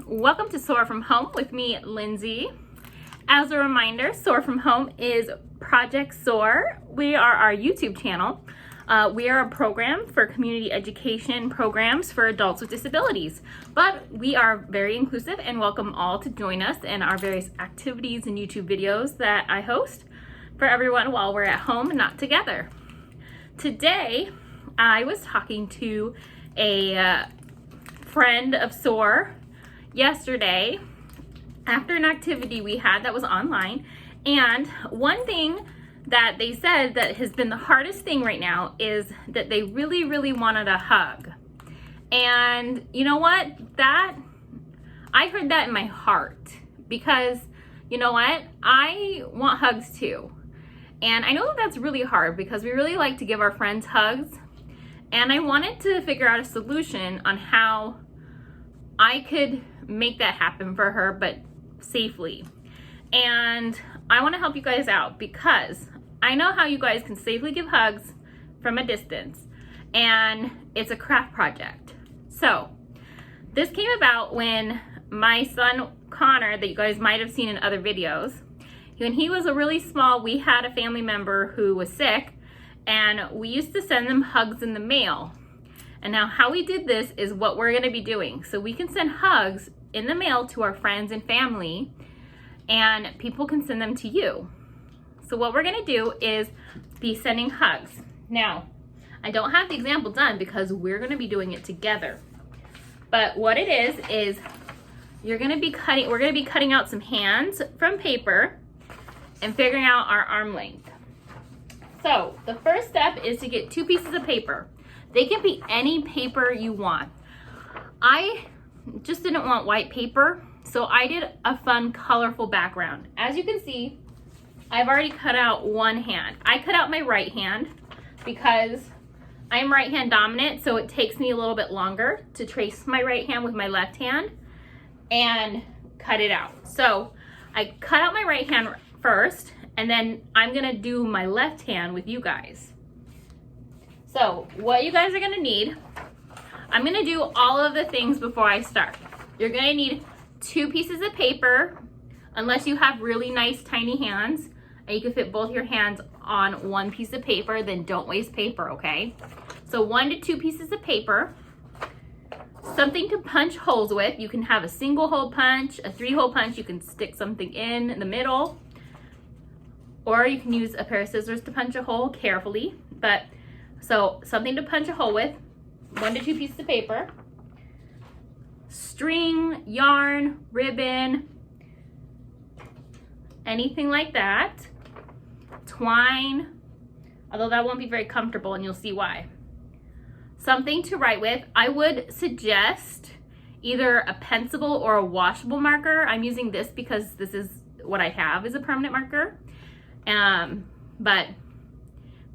Welcome to SOAR from Home with me, Lindsay. As a reminder, SOAR from Home is Project SOAR. We are our YouTube channel. We are a program for community education programs for adults with disabilities, but we are very inclusive and welcome all to join us in our various activities and YouTube videos that I host for everyone while we're at home, not together. Today, I was talking to a friend of SOAR yesterday after an activity we had that was online, and one thing that they said that has been the hardest thing right now is that they really wanted a hug. And you know what, that I heard that in my heart, because you know what, I want hugs too, and I know that that's really hard because we really like to give our friends hugs, and I wanted to figure out a solution on how I could make that happen for her, but safely. And I want to help you guys out because I know how you guys can safely give hugs from a distance, and it's a craft project. So this came about when my son Connor, that you guys might have seen in other videos, when he was a really small, we had a family member who was sick, and we used to send them hugs in the mail. And now how we did this is what we're going to be doing. So we can send hugs in the mail to our friends and family, and people can send them to you. So what we're going to do is be sending hugs. Now, I don't have the example done because we're going to be doing it together. But what it is we're going to be cutting out some hands from paper and figuring out our arm length. So the first step is to get 2 pieces of paper. They can be any paper you want. I just didn't want white paper, so I did a fun, colorful background. As you can see, I've already cut out one hand. I cut out my right hand because I'm right hand dominant, so it takes me a little bit longer to trace my right hand with my left hand and cut it out. So I cut out my right hand first, and then I'm gonna do my left hand with you guys. So what you guys are gonna need, I'm gonna do all of the things before I start. You're gonna need 2 pieces of paper, unless you have really nice tiny hands and you can fit both your hands on 1 piece of paper, then don't waste paper, okay? So 1 to 2 pieces of paper, something to punch holes with. You can have a single hole punch, a 3-hole punch, you can stick something in the middle, or you can use a pair of scissors to punch a hole carefully. But so something to punch a hole with, 1 to 2 pieces of paper, string, yarn, ribbon, anything like that, twine, although that won't be very comfortable and you'll see why. Something to write with. I would suggest either a pencil or a washable marker. I'm using this because this is what I have is a permanent marker, but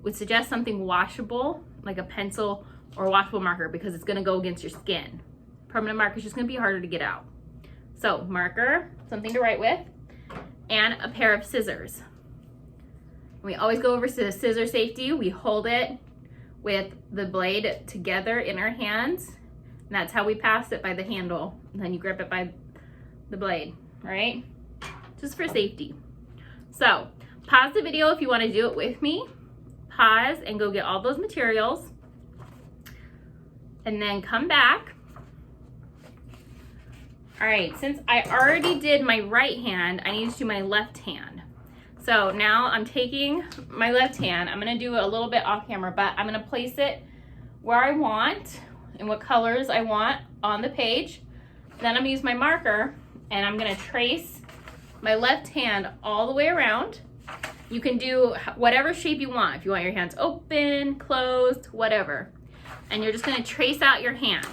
would suggest something washable, like a pencil or a washable marker, because it's gonna go against your skin. Permanent marker is just gonna be harder to get out. So marker, something to write with, and a pair of scissors. We always go over to the scissor safety. We hold it with the blade together in our hands, and that's how we pass it by the handle. And then you grip it by the blade, right? Just for safety. So pause the video if you wanna do it with me. Pause and go get all those materials, and then come back. All right, since I already did my right hand, I need to do my left hand. So now I'm taking my left hand. I'm gonna do it a little bit off camera, but I'm gonna place it where I want and what colors I want on the page. Then I'm gonna use my marker and I'm gonna trace my left hand all the way around. You can do whatever shape you want. If you want your hands open, closed, whatever. And you're just gonna trace out your hand.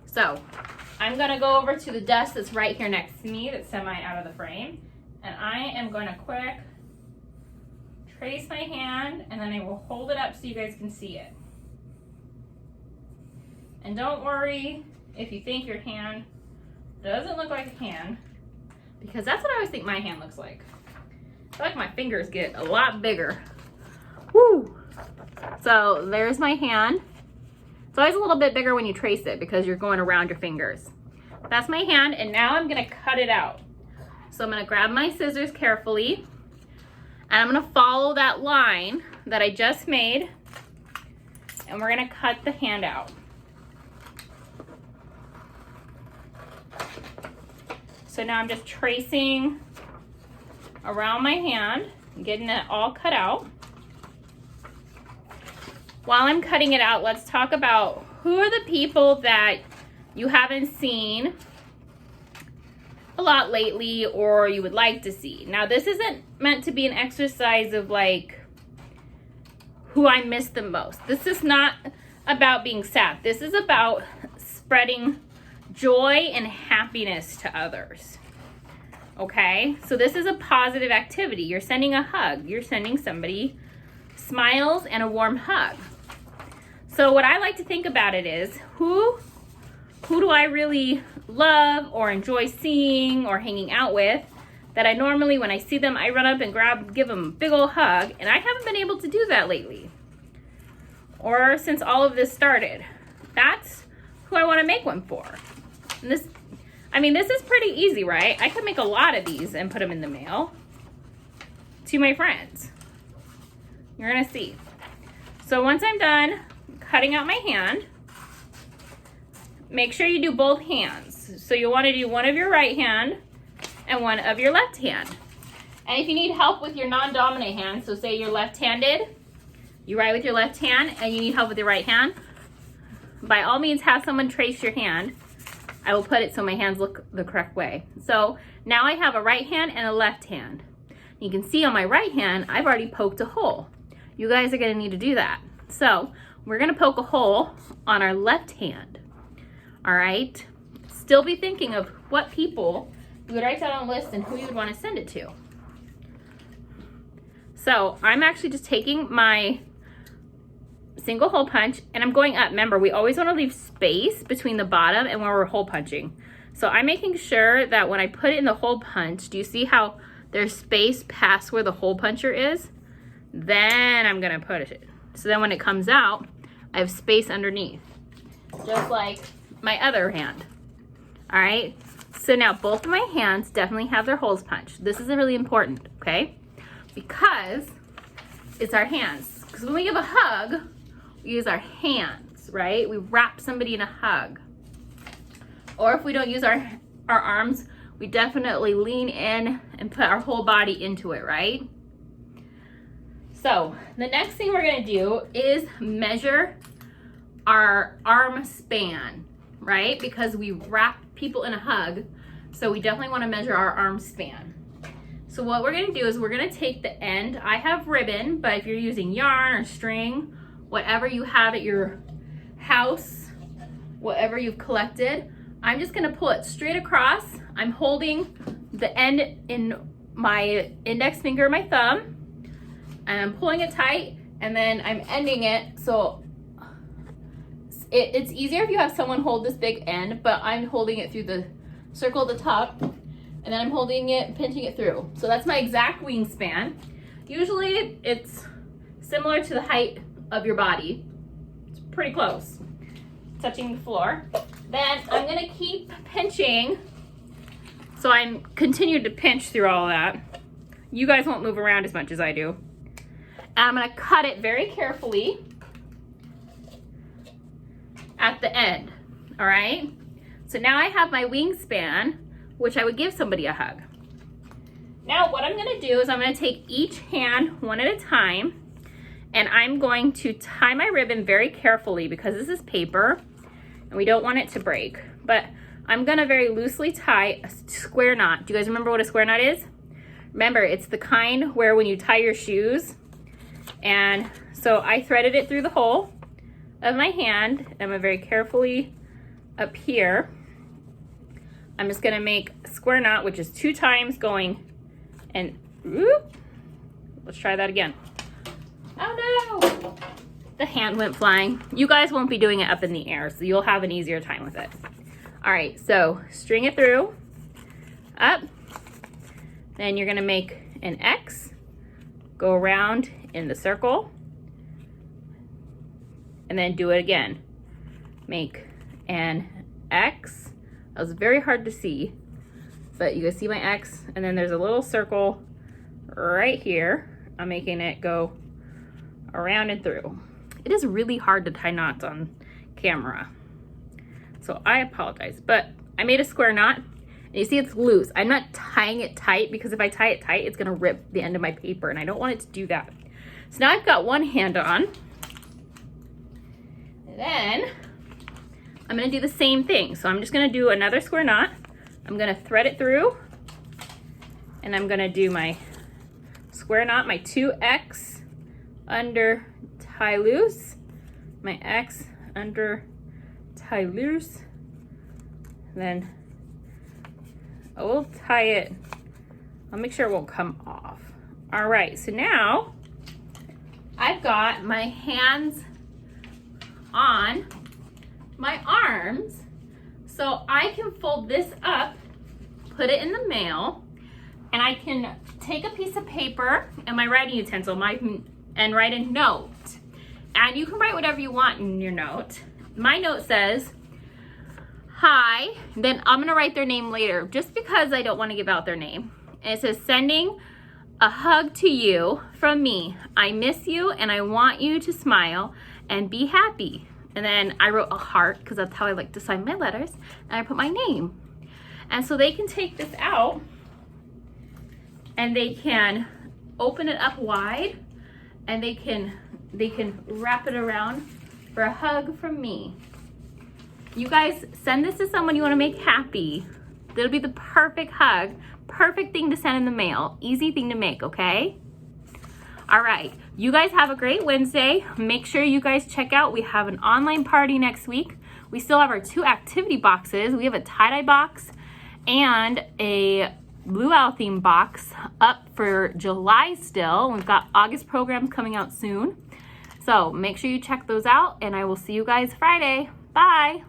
So I'm gonna go over to the desk that's right here next to me, that's semi out of the frame. And I am gonna quick trace my hand, and then I will hold it up so you guys can see it. And don't worry if you think your hand doesn't look like a hand, because that's what I always think my hand looks like. I feel like my fingers get a lot bigger. Woo! So there's my hand. It's always a little bit bigger when you trace it because you're going around your fingers. That's my hand, and now I'm gonna cut it out. So I'm gonna grab my scissors carefully, and I'm gonna follow that line that I just made, and we're gonna cut the hand out. So now I'm just tracing around my hand, getting it all cut out. While I'm cutting it out, let's talk about who are the people that you haven't seen a lot lately or you would like to see. Now, this isn't meant to be an exercise of like who I miss the most. This is not about being sad. This is about spreading joy and happiness to others. Okay, so this is a positive activity. You're sending a hug. You're sending somebody smiles and a warm hug. So what I like to think about it is, who do I really love or enjoy seeing or hanging out with that I normally, when I see them, I run up and give them a big old hug, and I haven't been able to do that lately or since all of this started. That's who I want to make one for. And this is pretty easy, right? I could make a lot of these and put them in the mail to my friends. You're gonna see. So once I'm done cutting out my hand, make sure you do both hands. So you'll want to do one of your right hand and one of your left hand. And if you need help with your non-dominant hand, so say you're left-handed, you write with your left hand and you need help with your right hand, by all means have someone trace your hand. I will put it so my hands look the correct way. So now I have a right hand and a left hand. You can see on my right hand, I've already poked a hole. You guys are gonna need to do that. So we're gonna poke a hole on our left hand. All right, still be thinking of what people you would write down on a list and who you would want to send it to. So I'm actually just taking my single hole punch and I'm going up. Remember, we always want to leave space between the bottom and where we're hole punching. So I'm making sure that when I put it in the hole punch, do you see how there's space past where the hole puncher is? Then I'm gonna put it. So then when it comes out, I have space underneath, just like my other hand. All right, so now both of my hands definitely have their holes punched. This is really important, okay? Because it's our hands. Because when we give a hug, we use our hands, right? We wrap somebody in a hug. Or if we don't use our arms, we definitely lean in and put our whole body into it, right? So the next thing we're gonna do is measure our arm span, right? Because we wrap people in a hug, so we definitely wanna measure our arm span. So what we're gonna do is we're gonna take the end. I have ribbon, but if you're using yarn or string, whatever you have at your house, whatever you've collected, I'm just gonna pull it straight across. I'm holding the end in my index finger, my thumb, and I'm pulling it tight, and then I'm ending it. So it's easier if you have someone hold this big end, but I'm holding it through the circle at the top, and then I'm holding it, pinching it through. So that's my exact wingspan. Usually it's similar to the height of your body. It's pretty close, touching the floor. Then I'm gonna keep pinching. So I'm continued to pinch through all of that. You guys won't move around as much as I do. And I'm gonna cut it very carefully at the end, all right? So now I have my wingspan, which I would give somebody a hug. Now what I'm gonna do is I'm gonna take each hand one at a time, and I'm going to tie my ribbon very carefully because this is paper and we don't want it to break. But I'm gonna very loosely tie a square knot. Do you guys remember what a square knot is? Remember, it's the kind where when you tie your shoes, and so I threaded it through the hole of my hand. I'm gonna very carefully up here. I'm just gonna make a square knot, which is 2 times going, and whoop, let's try that again. Oh no, the hand went flying. You guys won't be doing it up in the air, so you'll have an easier time with it. All right, so string it through, up, then you're gonna make an X, go around in the circle, and then do it again. Make an X, That was very hard to see, but you can see my X, and then there's a little circle right here. I'm making it go around and through. It is really hard to tie knots on camera, so I apologize, but I made a square knot, and you see it's loose. I'm not tying it tight because if I tie it tight, it's gonna rip the end of my paper, and I don't want it to do that. So now I've got one hand on, and then I'm gonna do the same thing. So I'm just gonna do another square knot. I'm gonna thread it through, and I'm gonna do my square knot, my 2X under, tie loose, my X under, tie loose, then I will tie it. I'll make sure it won't come off. All right, so now I've got my hands on my arms, so I can fold this up, put it in the mail, and I can take a piece of paper and my writing utensil and write a note. And you can write whatever you want in your note. My note says, hi, then I'm gonna write their name later just because I don't wanna give out their name. And it says, sending a hug to you from me. I miss you and I want you to smile and be happy. And then I wrote a heart because that's how I like to sign my letters, and I put my name. And so they can take this out and they can open it up wide, and they can wrap it around for a hug from me. You guys send this to someone you want to make happy. It'll be the perfect hug, perfect thing to send in the mail, easy thing to make, okay? All right, you guys have a great Wednesday. Make sure you guys check out, we have an online party next week. We still have our 2 activity boxes. We have a tie-dye box and a Blue Owl theme box up for July still. We've got August programs coming out soon. So make sure you check those out, and I will see you guys Friday. Bye.